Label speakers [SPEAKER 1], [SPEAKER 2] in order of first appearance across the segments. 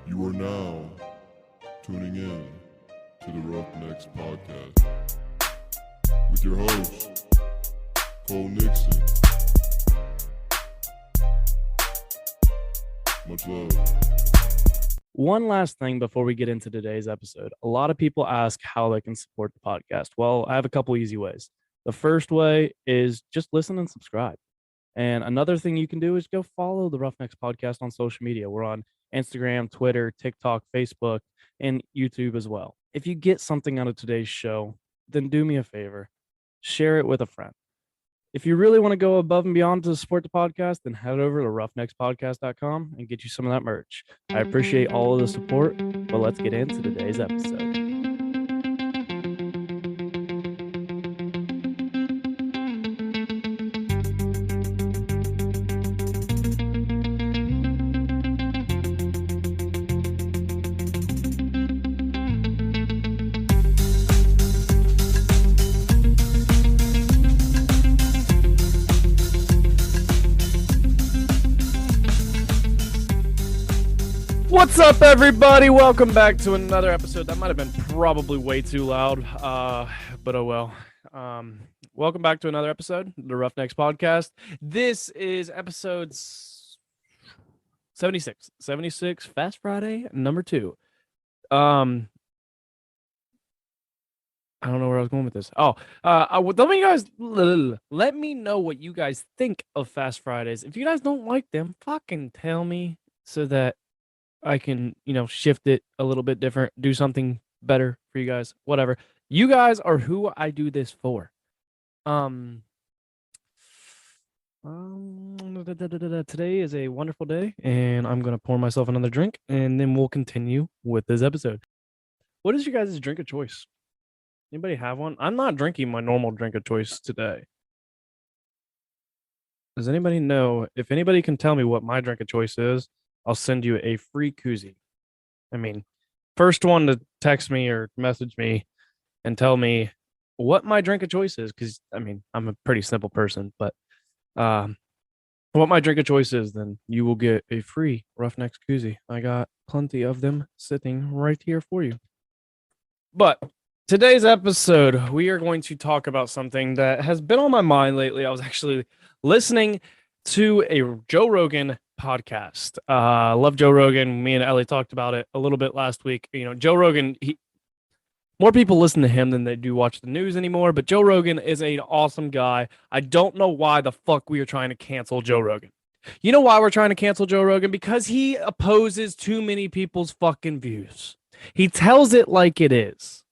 [SPEAKER 1] You are now tuning in to the Roughnecks Podcast with your host, Cole Nixon. Much love.
[SPEAKER 2] One last thing before we get into today's episode. A lot of people ask how they can support the podcast. Well, I have a couple easy ways. The first way is just listen and subscribe. And another thing you can do is go follow the Roughnecks Podcast on social media. We're on Instagram, Twitter, TikTok, Facebook, and YouTube as well. If you get something out of today's show, then do me a favor, share it with a friend. If you really want to go above and beyond to support the podcast, then head over to roughneckspodcast.com and get you some of that merch. I appreciate all of the support, but let's get into today's episode. What's up, everybody? Welcome back to another episode. That might have been probably way too loud, but oh well. Welcome back to another episode of the Roughnecks Podcast. This is episode 76, Fast Friday, number 2. I don't know where I was going with this. Let me know what you guys think of Fast Fridays. If you guys don't like them, fucking tell me so that I can, shift it a little bit different, do something better for you guys, whatever. You guys are who I do this for. Today is a wonderful day, and I'm going to pour myself another drink, and then we'll continue with this episode. What is your guys' drink of choice? Anybody have one? I'm not drinking my normal drink of choice today. Does anybody know? If anybody can tell me what my drink of choice is, I'll send you a free koozie. I mean, first one to text me or message me and tell me what my drink of choice is, because, I'm a pretty simple person, but what my drink of choice is, then you will get a free Roughnecks koozie. I got plenty of them sitting right here for you. But today's episode, we are going to talk about something that has been on my mind lately. I was actually listening to a Joe Rogan podcast. I love Joe Rogan. Me and Ellie talked about it a little bit last week. Joe Rogan, more people listen to him than they do watch the news anymore, but Joe Rogan is an awesome guy. I don't know why the fuck we are trying to cancel Joe Rogan. You know why we're trying to cancel Joe Rogan? Because he opposes too many people's fucking views. He tells it like it is.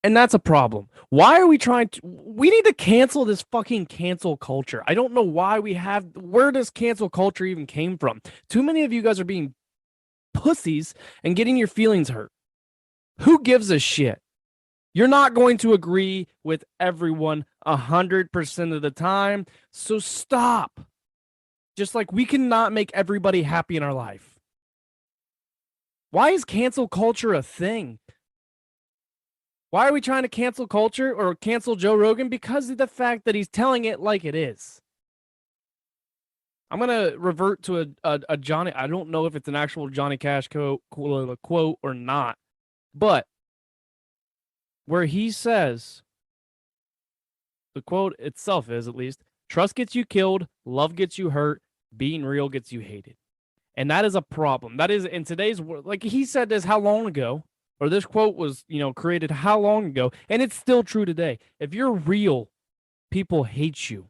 [SPEAKER 2] And that's a problem. Why are we we need to cancel this fucking cancel culture. I don't know why where does cancel culture even came from? Too many of you guys are being pussies and getting your feelings hurt. Who gives a shit? You're not going to agree with everyone 100% of the time, so stop. Just like we cannot make everybody happy in our life. Why is cancel culture a thing? Why are we trying to cancel culture or cancel Joe Rogan? Because of the fact that he's telling it like it is. I'm going to revert to a Johnny. I don't know if it's an actual Johnny Cash quote or not, but where he says, the quote itself is, at least, trust gets you killed, love gets you hurt, being real gets you hated. And that is a problem. That is, in today's world, like he said this how long ago? Or this quote was, created how long ago? And it's still true today. If you're real, people hate you.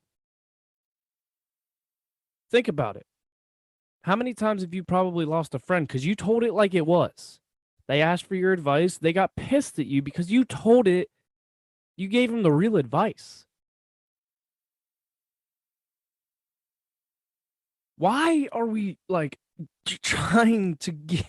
[SPEAKER 2] Think about it. How many times have you probably lost a friend because you told it like it was? They asked for your advice. They got pissed at you because you told it. You gave them the real advice. Why are we, trying to get...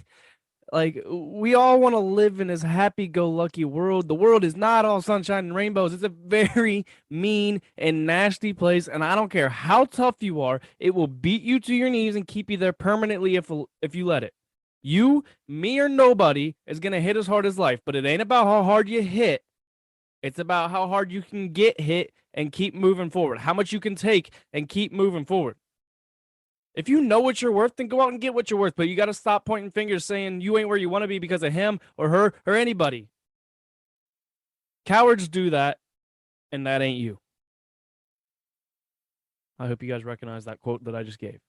[SPEAKER 2] we all want to live in this happy-go-lucky world. The world is not all sunshine and rainbows. It's a very mean and nasty place, and I don't care how tough you are. It will beat you to your knees and keep you there permanently if you let it. You, me, or nobody is going to hit as hard as life, but it ain't about how hard you hit. It's about how hard you can get hit and keep moving forward, how much you can take and keep moving forward. If you know what you're worth, then go out and get what you're worth. But you got to stop pointing fingers saying you ain't where you want to be because of him or her or anybody. Cowards do that, and that ain't you. I hope you guys recognize that quote that I just gave.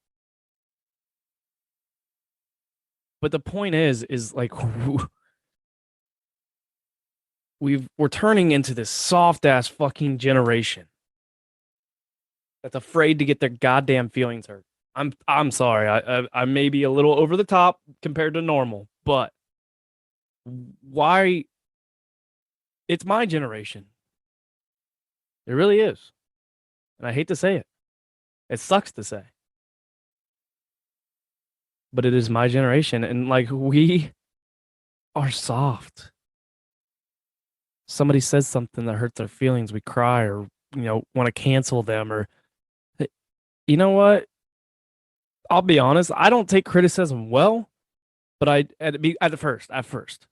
[SPEAKER 2] But the point is like we're turning into this soft ass fucking generation that's afraid to get their goddamn feelings hurt. I'm sorry. I may be a little over the top compared to normal, but why? It's my generation. It really is. And I hate to say it. It sucks to say. But it is my generation. And like we are soft. Somebody says something that hurts our feelings, we cry or want to cancel them or you know what? I'll be honest, I don't take criticism well, but I at first.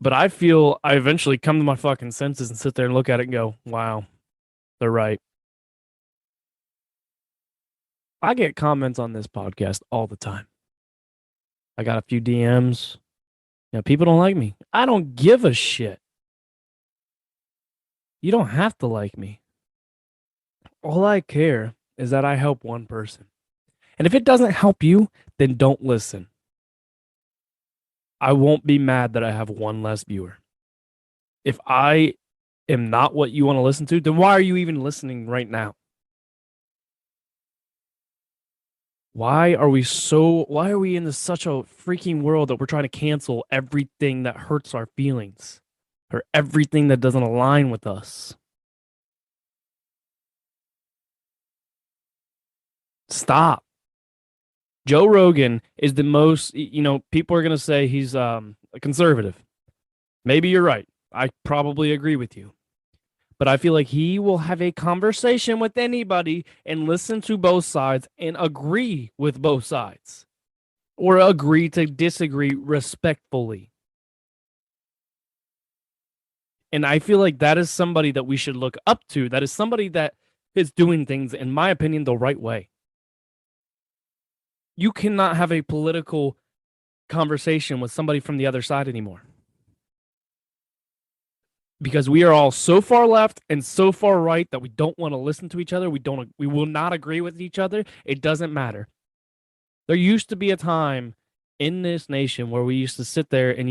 [SPEAKER 2] But I feel I eventually come to my fucking senses and sit there and look at it and go, wow, they're right. I get comments on this podcast all the time. I got a few DMs. People don't like me. I don't give a shit. You don't have to like me. All I care is that I help one person. And if it doesn't help you, then don't listen. I won't be mad that I have one less viewer. If I am not what you want to listen to, then why are you even listening right now? Why are we in such a freaking world that we're trying to cancel everything that hurts our feelings or everything that doesn't align with us? Stop. Joe Rogan is the most, people are going to say he's a conservative. Maybe you're right. I probably agree with you. But I feel like he will have a conversation with anybody and listen to both sides and agree with both sides or agree to disagree respectfully. And I feel like that is somebody that we should look up to. That is somebody that is doing things, in my opinion, the right way. You cannot have a political conversation with somebody from the other side anymore. Because we are all so far left and so far right that we don't want to listen to each other. We will not agree with each other. It doesn't matter. There used to be a time in this nation where we used to sit there and,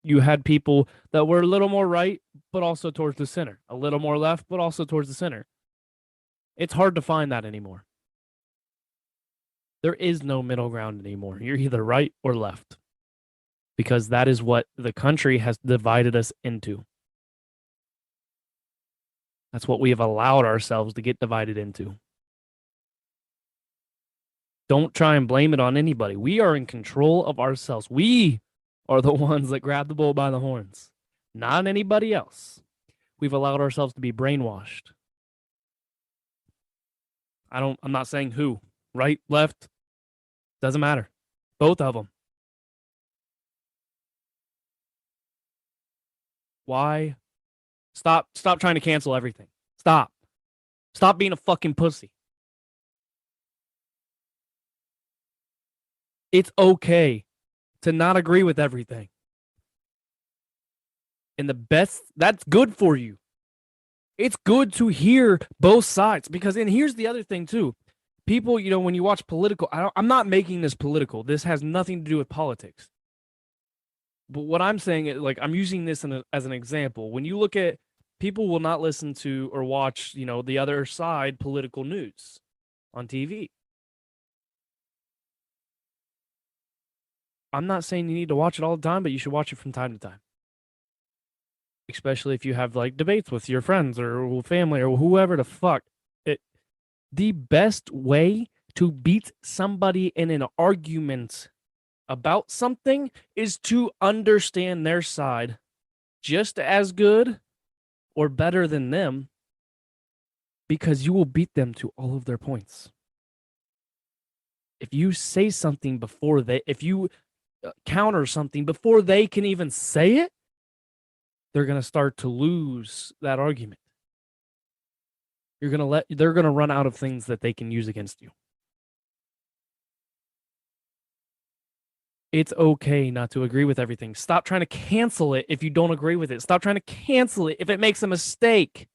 [SPEAKER 2] you had people that were a little more right, but also towards the center, a little more left, but also towards the center. It's hard to find that anymore. There is no middle ground anymore. You're either right or left because that is what the country has divided us into. That's what we have allowed ourselves to get divided into. Don't try and blame it on anybody. We are in control of ourselves. We are the ones that grab the bull by the horns, not anybody else. We've allowed ourselves to be brainwashed. I'm not saying who, right, left, doesn't matter. Both of them. Why? Stop trying to cancel everything. Stop being a fucking pussy. It's okay to not agree with everything. And that's good for you. It's good to hear both sides because, and here's the other thing too. People, when you watch political, I'm not making this political. This has nothing to do with politics. But what I'm saying is, like, I'm using this as an example. When you look at people will not listen to or watch, the other side political news on TV. I'm not saying you need to watch it all the time, but you should watch it from time to time. Especially if you have like debates with your friends or family or whoever the fuck. The best way to beat somebody in an argument about something is to understand their side just as good or better than them, because you will beat them to all of their points. If you say something if you counter something before they can even say it, they're going to start to lose that argument. They're going to run out of things that they can use against you. It's okay not to agree with everything. Stop trying to cancel it if you don't agree with it. Stop trying to cancel it if it makes a mistake.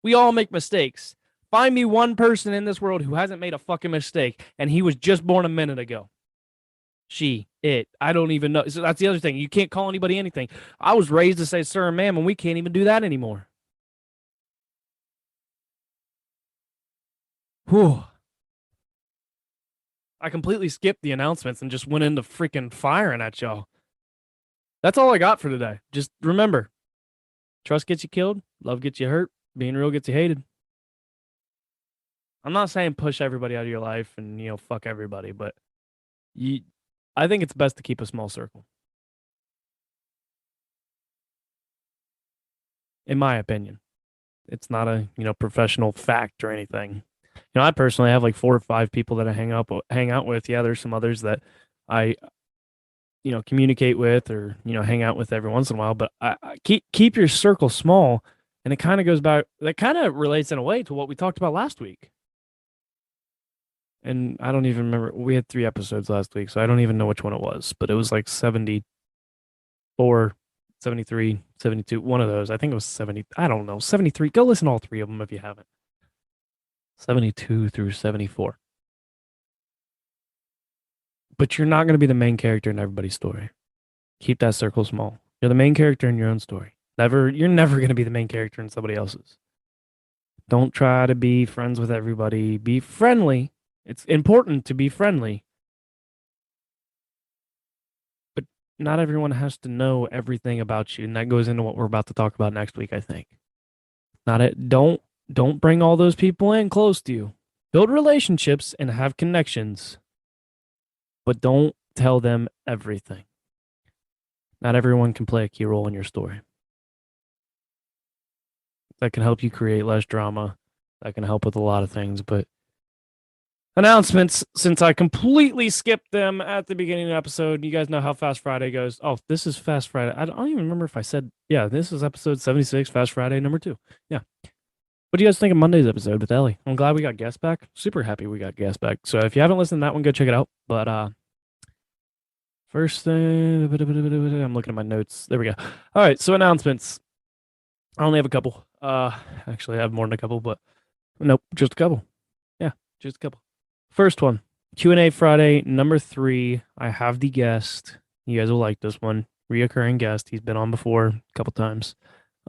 [SPEAKER 2] We all make mistakes. Find me one person in this world who hasn't made a fucking mistake, and he was just born a minute ago. She, it, I don't even know. So that's the other thing. You can't call anybody anything. I was raised to say sir and ma'am, and we can't even do that anymore. Whew. I completely skipped the announcements and just went into freaking firing at y'all. That's all I got for today. Just remember, trust gets you killed, love gets you hurt, being real gets you hated. I'm not saying push everybody out of your life and fuck everybody, but I think it's best to keep a small circle. In my opinion. It's not a, professional fact or anything. I personally have like 4 or 5 people that I hang out with. Yeah, there's some others that I communicate with or hang out with every once in a while, but I keep your circle small, and it kind of goes back, that kind of relates in a way to what we talked about last week. And I don't even remember, we had 3 episodes last week, so I don't even know which one it was, but it was like 74, 73, 72, one of those. I think it was 70. I don't know, 73. Go listen to all 3 of them if you haven't. 72 through 74. But you're not going to be the main character in everybody's story. Keep that circle small. You're the main character in your own story. You're never going to be the main character in somebody else's. Don't try to be friends with everybody. Be friendly. It's important to be friendly. But not everyone has to know everything about you, and that goes into what we're about to talk about next week, I think. Don't bring all those people in close to you. Build relationships and have connections, but don't tell them everything. Not everyone can play a key role in your story. That can help you create less drama. That can help with a lot of things, but announcements, since I completely skipped them at the beginning of the episode, you guys know how Fast Friday goes. Oh, this is Fast Friday. I don't even remember if I said, yeah, this is episode 76, Fast Friday number 2. Yeah. What do you guys think of Monday's episode with Ellie? I'm glad we got guests back. Super happy we got guests back. So if you haven't listened to that one, go check it out. But first thing, I'm looking at my notes. There we go. All right, so announcements. I only have a couple. Actually, I have more than a couple, but nope, just a couple. Yeah, just a couple. First one, Q&A Friday number 3. I have the guest. You guys will like this one. Reoccurring guest. He's been on before a couple times.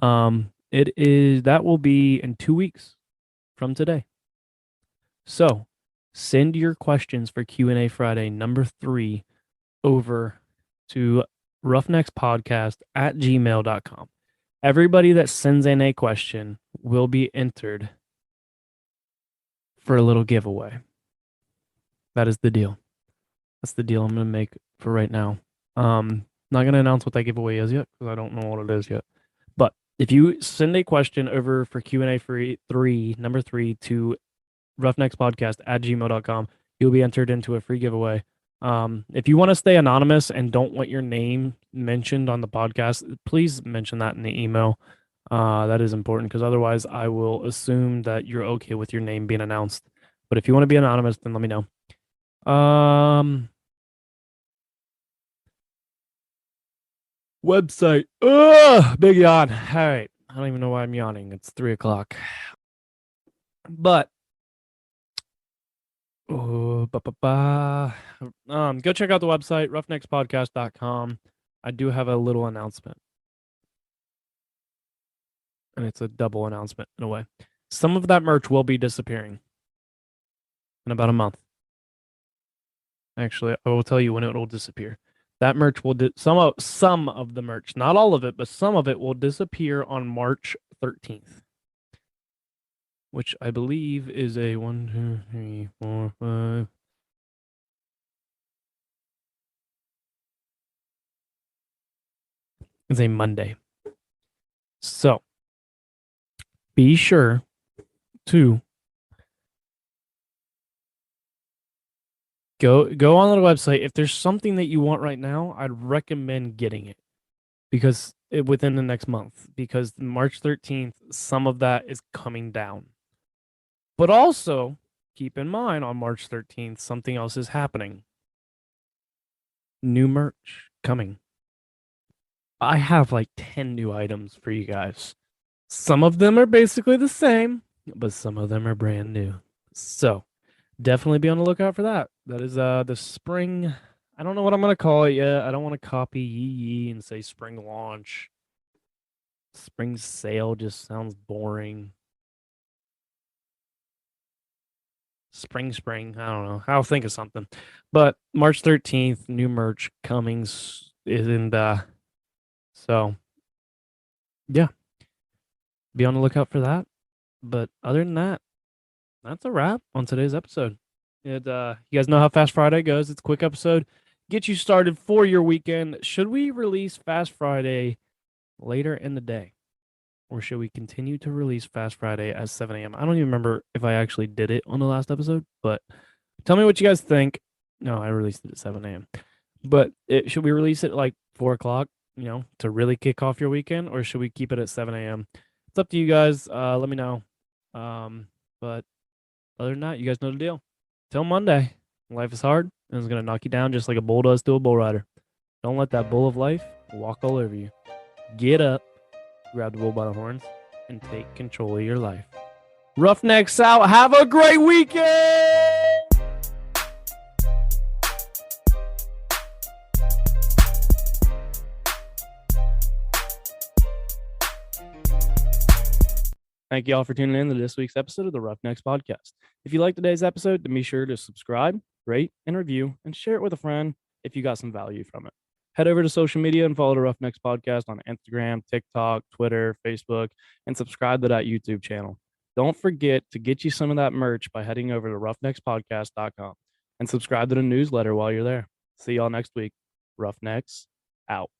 [SPEAKER 2] That will be in 2 weeks from today. So send your questions for Q&A Friday number 3 over to roughneckspodcast@gmail.com. Everybody that sends in a question will be entered for a little giveaway. That is the deal. That's the deal I'm going to make for right now. Not going to announce what that giveaway is yet because I don't know what it is yet. But if you send a question over for Q&A number 3 to roughneckspodcast@gmail.com, you'll be entered into a free giveaway. If you want to stay anonymous and don't want your name mentioned on the podcast, please mention that in the email. That is important because otherwise I will assume that you're okay with your name being announced. But if you want to be anonymous, then let me know. Website. Big yawn. All right. I don't even know why I'm yawning. It's 3:00. But go check out the website, roughneckspodcast.com. I do have a little announcement. And it's a double announcement in a way. Some of that merch will be disappearing in about a month. Actually, I will tell you when it will disappear. That merch will some of the merch, not all of it, but some of it will disappear on March 13th, which I believe is a 1, 2, 3, 4, 5. It's a Monday. So be sure to go on the website. If there's something that you want right now, I'd recommend getting it because within the next month, because March 13th, some of that is coming down. But also keep in mind on March 13th, something else is happening. new merch coming. I have like 10 new items for you guys. Some of them are basically the same, but some of them are brand new. So definitely be on the lookout for that. That is the spring. I don't know what I'm gonna call it yet. I don't want to copy Yee and say spring launch. Spring sale just sounds boring. Spring. I don't know. I'll think of something. But March 13th, new merch Cummings is in the. So yeah, be on the lookout for that. But other than that, that's a wrap on today's episode. You guys know how Fast Friday goes. It's a quick episode. Get you started for your weekend. Should we release Fast Friday later in the day? Or should we continue to release Fast Friday at 7 a.m.? I don't even remember if I actually did it on the last episode, but tell me what you guys think. No, I released it at 7 a.m. But should we release it like 4 o'clock, to really kick off your weekend? Or should we keep it at 7 a.m.? It's up to you guys. Let me know. But other than that, you guys know the deal. Till Monday, life is hard and it's going to knock you down just like a bull does to a bull rider. Don't let that bull of life walk all over you. Get up, grab the bull by the horns, and take control of your life. Roughnecks out. Have a great weekend! Thank you all for tuning in to this week's episode of the Roughnecks Podcast. If you like today's episode, then be sure to subscribe, rate, and review, and share it with a friend if you got some value from it. Head over to social media and follow the Roughnecks Podcast on Instagram, TikTok, Twitter, Facebook, and subscribe to that YouTube channel. Don't forget to get you some of that merch by heading over to roughneckspodcast.com and subscribe to the newsletter while you're there. See y'all next week. Roughnecks out.